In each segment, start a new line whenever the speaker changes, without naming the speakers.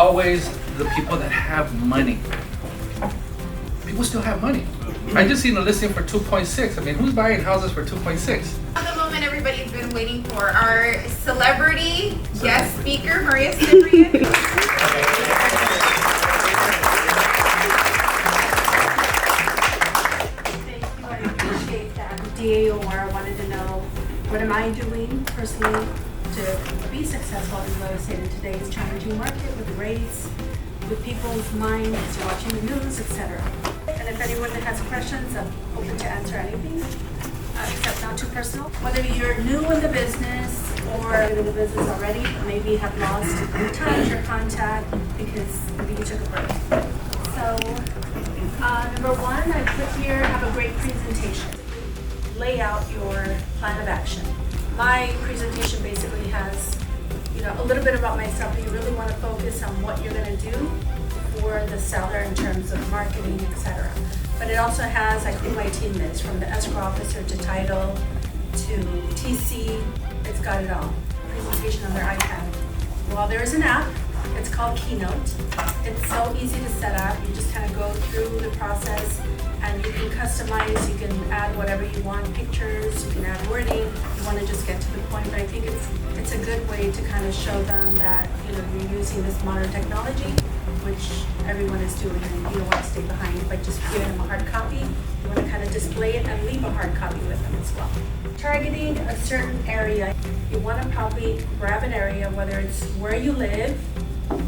always the people that have money. People still have money. I just seen a listing for 2.6. I mean, who's buying houses for 2.6?
The moment everybody's been waiting for, our celebrity guest speaker, Maria Cibrian.
Thank you. I appreciate that. DAOR wanted to know, what am I doing personally to be successful in real estate in today's challenging market with the rates, with people's minds, watching the news, etc. And if anyone has questions, I'm open to answer anything, except not too personal. Whether you're new in the business or in the business already, but maybe have lost touch or contact because maybe you took a break. So, number one, I put here, have a great presentation. Lay out your plan of action. My presentation basically has, a little bit about myself, but you really want to focus on what you're going to do for the seller in terms of marketing, etc. But it also has, I think my team is, from the escrow officer to title to TC, it's got it all. Presentation on their iPad. Well, there is an app, it's called Keynote. It's so easy to set up, you just kind of go through the process and you can customize, you can add whatever you want, pictures, you can add wording, you want to just get to the point, but I think it's a good way to kind of show them that, you're using this modern technology, which everyone is doing, and you don't want to stay behind by just giving them a hard copy. You want to kind of display it and leave a hard copy with them as well. Targeting a certain area, you want to probably grab an area, whether it's where you live,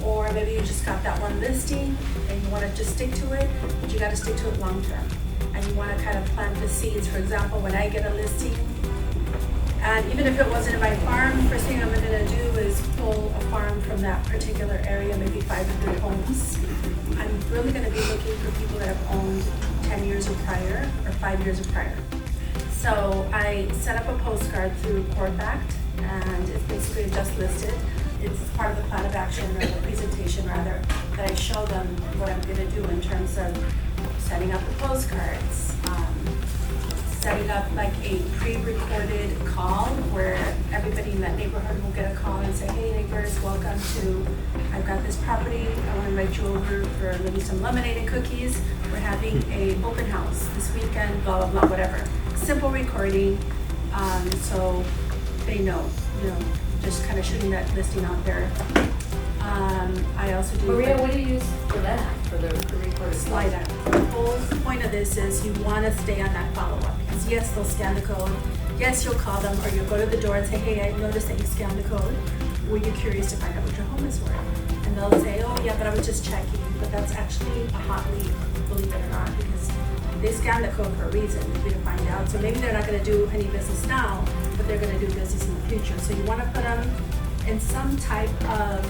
or maybe you just got that one listing and you want to just stick to it, but you got to stick to it long term. And you want to kind of plant the seeds. For example, when I get a listing, and even if it wasn't in my farm, first thing I'm going to do is pull a farm from that particular area, maybe 500 homes. I'm really going to be looking for people that have owned 10 years or prior, or 5 years or prior. So I set up a postcard through Corpact, and it's basically just listed. It's part of the plan of action, or the presentation rather, that I show them what I'm going to do in terms of setting up the postcards, setting up like a pre-recorded call where everybody in that neighborhood will get a call and say, hey neighbors, welcome to, I've got this property, I want to invite you over for maybe some lemonade and cookies. We're having a open house this weekend, blah, blah, blah, whatever. Simple recording, so they know, just kind of shooting that listing out there. I also do.
Maria, what do you use for that, for the recorded
slide out? The whole point of this is you want to stay on that follow-up. Because yes, they'll scan the code. Yes, you'll call them, or you'll go to the door and say, hey, I noticed that you scanned the code. Were you curious to find out what your home is worth? And they'll say, oh yeah, but I was just checking. But that's actually a hot lead, believe it or not, because they scan the code for a reason, maybe to find out. So maybe they're not going to do any business now, but they're going to do business in the future. So you want to put them in some type of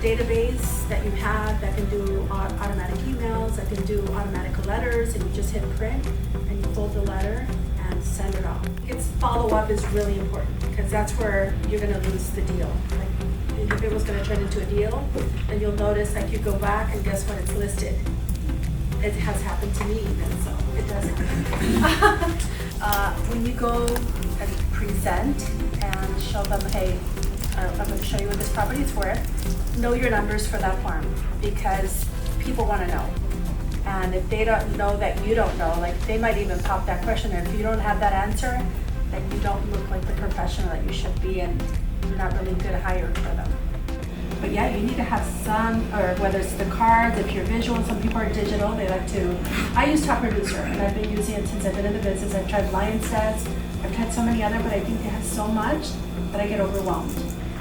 database that you have that can do automatic emails, that can do automatic letters, and you just hit print and you fold the letter and send it off. Its follow-up is really important because that's where you're going to lose the deal. Like, if it was going to turn into a deal, then you'll notice like you go back and guess what, it's listed. It has happened to me even, so it doesn't. When you go and present and show them, hey, I'm going to show you what this property is worth, know your numbers for that farm because people want to know. And if they don't know that you don't know, like they might even pop that question, and if you don't have that answer, then you don't look like the professional that you should be, and you're not really a good hire for them. But yeah, you need to have some, or whether it's the cards, if you're visual, some people are digital, they like to. I use Top Producer, and I've been using it since I've been in the business. I've tried Lion Sets, I've tried so many other, but I think it has so much that I get overwhelmed.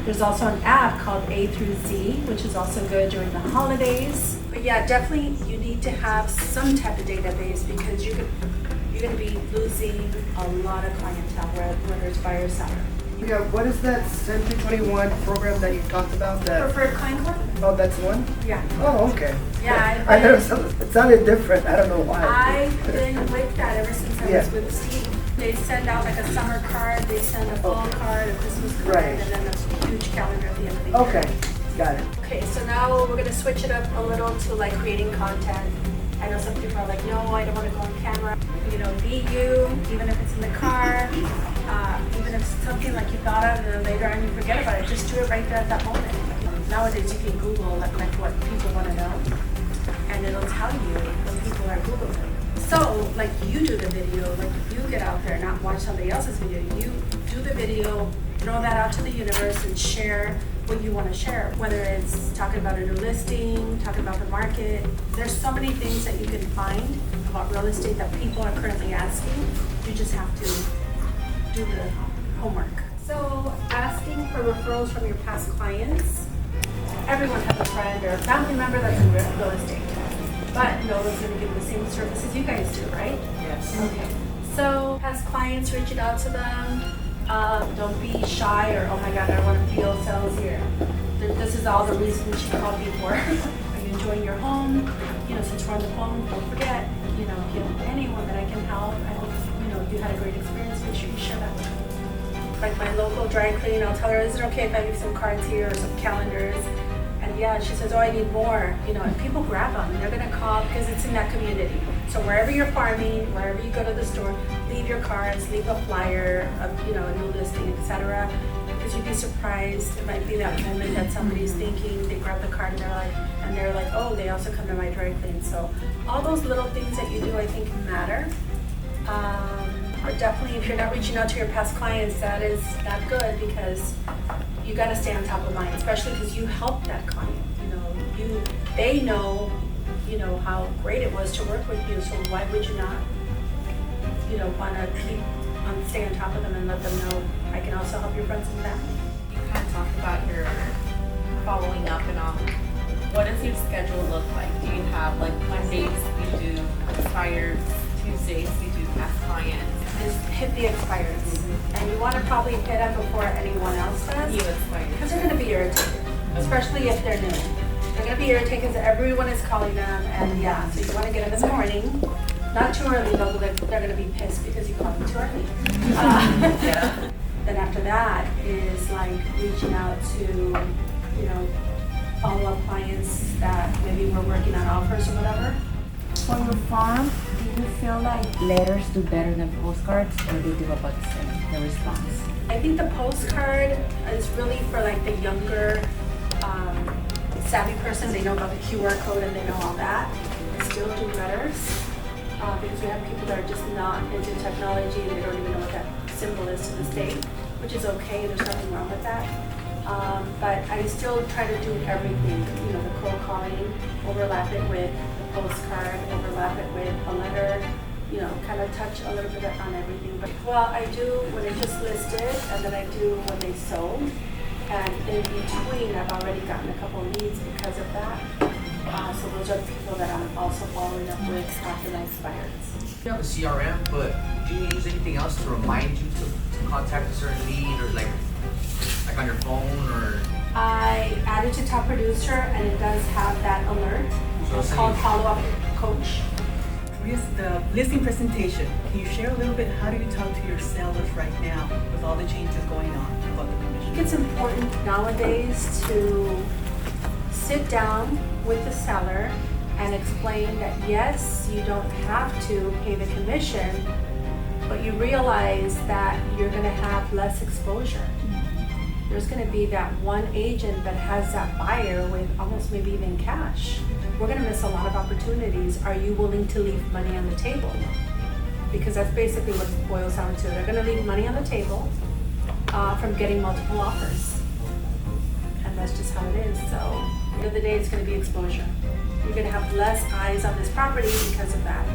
There's also an app called A through Z, which is also good during the holidays. But yeah, definitely you need to have some type of database because you're going to be losing a lot of clientele, whether it's buyer or seller.
Yeah, what is that Century 21 program that you talked about? That
Preferred Client Club?
Oh, that's one?
Yeah.
Oh, okay.
Yeah.
I heard it sounded different. I don't know why.
I've been with that ever since I was with Steve. They send out like a summer card, they send a fall card, a Christmas card, and then a huge calendar at the end of the year.
Okay, got it.
Okay, so now we're going to switch it up a little to like creating content. I know some people are like, no, I don't want to go on camera. You know, be you, even if it's in the car, even if it's something like you thought of and then later on you forget about it, just do it right there at that moment. Nowadays you can Google like what people want to know, and it'll tell you when people are Googling. So, like you do the video, like you get out there and not watch somebody else's video. You do the video, throw that out to the universe and share what you want to share. Whether it's talking about a new listing, talking about the market. There's so many things that you can find about real estate that people are currently asking. You just have to do the homework. So, asking for referrals from your past clients. Everyone has a friend or a family member that's in real estate. But no one's going to give the same services you guys do, right?
Yes.
Okay. So, past clients reaching out to them. Don't be shy or, oh my God, I want to feel sales here. This is all the reasons she called me for. Are you enjoying your home? You know, since we're on the phone, don't forget, you know, if you have anyone that I can help, I hope, you know, you had a great experience, make sure you share that with me. Like my local dry clean, I'll tell her, is it okay if I leave some cards here or some calendars? And yeah, she says, oh, I need more. You know, and people grab them. They're going to call because it's in that community. So wherever you're farming, wherever you go to the store, leave your cards, leave a flyer of, you know, a new listing, etc. Because you'd be surprised. It might be that moment that somebody's thinking, they grab the card and they're like, oh, they also come to my dry clean. So all those little things that you do, I think, matter. Or definitely, if you're not reaching out to your past clients, that is not good because you got to stay on top of mind, especially because you helped that client. You know, they know, you know, how great it was to work with you. So why would you not, you know, want to stay on top of them and let them know I can also help your friends and family.
You kind of talked about your following up and all. What does your schedule look like? Do you have like Mondays you do expired, Tuesdays you do past clients?
Is hit the expires. And you want to probably hit them before anyone else does.
You expired.
Because they're going to be irritated, especially if they're new. They're going to be irritated because everyone is calling them, and yeah, so you want to get them in the morning. Not too early though, but they're going to be pissed because you called them too early.
Yeah.
Then after that is like reaching out to, you know, follow-up clients that maybe we're working on offers or whatever.
For your farm, do you feel like letters do better than postcards, or they do about the same, the response?
I think the postcard is really for like the younger, savvy person. They know about the QR code and they know all that. I still do letters because we have people that are just not into technology and they don't even know what that symbol is to this day, which is okay. There's nothing wrong with that. But I still try to do everything. You know, the cold calling, overlap it with the postcard, overlap it with a letter. You know, kind of touch a little bit on everything. But well, I do when it's just listed, and then I do when they sold. And in between, I've already gotten a couple leads because of that. So those are the people that I'm also following up with after that expires.
You have a CRM, but do you use anything else to remind you to contact a certain lead, or like on your phone, or?
I added to top producer, and it does have that alert.
So
It's called follow-up coach.
The listing presentation, can you share a little bit, how do you talk to your sellers right now with all the changes going on about the
I
commission?
think it's important nowadays to sit down with the seller and explain that yes, you don't have to pay the commission, but you realize that you're gonna have less exposure. There's gonna be that one agent that has that buyer with almost maybe even cash. We're gonna miss a lot of opportunities. Are you willing to leave money on the table? Because that's basically what it boils down to. They're gonna leave money on the table from getting multiple offers. And that's just how it is. So, at the end of the day, it's gonna be exposure. You're gonna have less eyes on this property because of that.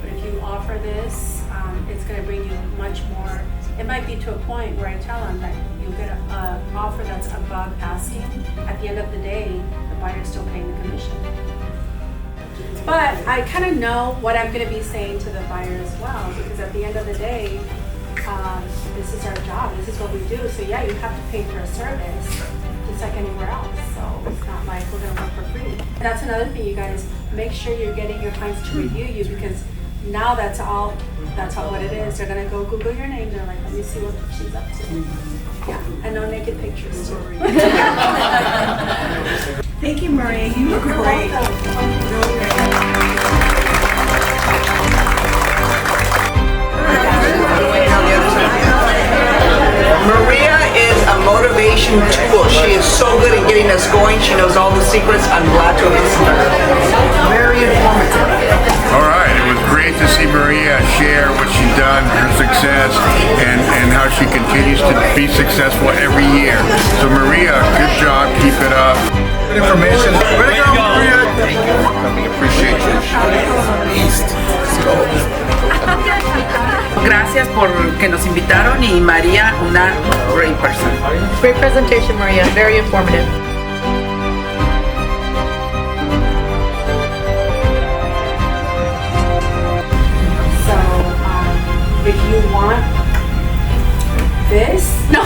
But if you offer this, it's gonna bring you much more. It might be to a point where I tell them that you get an offer that's above asking. At the end of the day, the buyer's still paying the commission. But I kind of know what I'm going to be saying to the buyer as well, because at the end of the day, this is our job. This is what we do. So yeah, you have to pay for a service, just like anywhere else. So it's not like we're going to work for free. That's another thing, you guys. Make sure you're getting your clients to review you, because now that's all what it is. They're going to go Google your name. They're like, let me see what she's up to. Yeah, and no naked pictures.
Thank you, Marie. You look great.
You're welcome.
Really great.
motivation tool. She is so good at getting us going. She knows all the secrets. I'm glad to have listened to her. Very informative.
All right, it was great to see Maria share what she's done, her success, and how she continues to be successful every year. So Maria, good job, keep it up. Good information. Way to go, Maria. Thank you. We appreciate you. East. Let's go.
Gracias por que nos invitaron y María, una great person.
Great presentation, Maria. Very informative.
So, if you want this, no,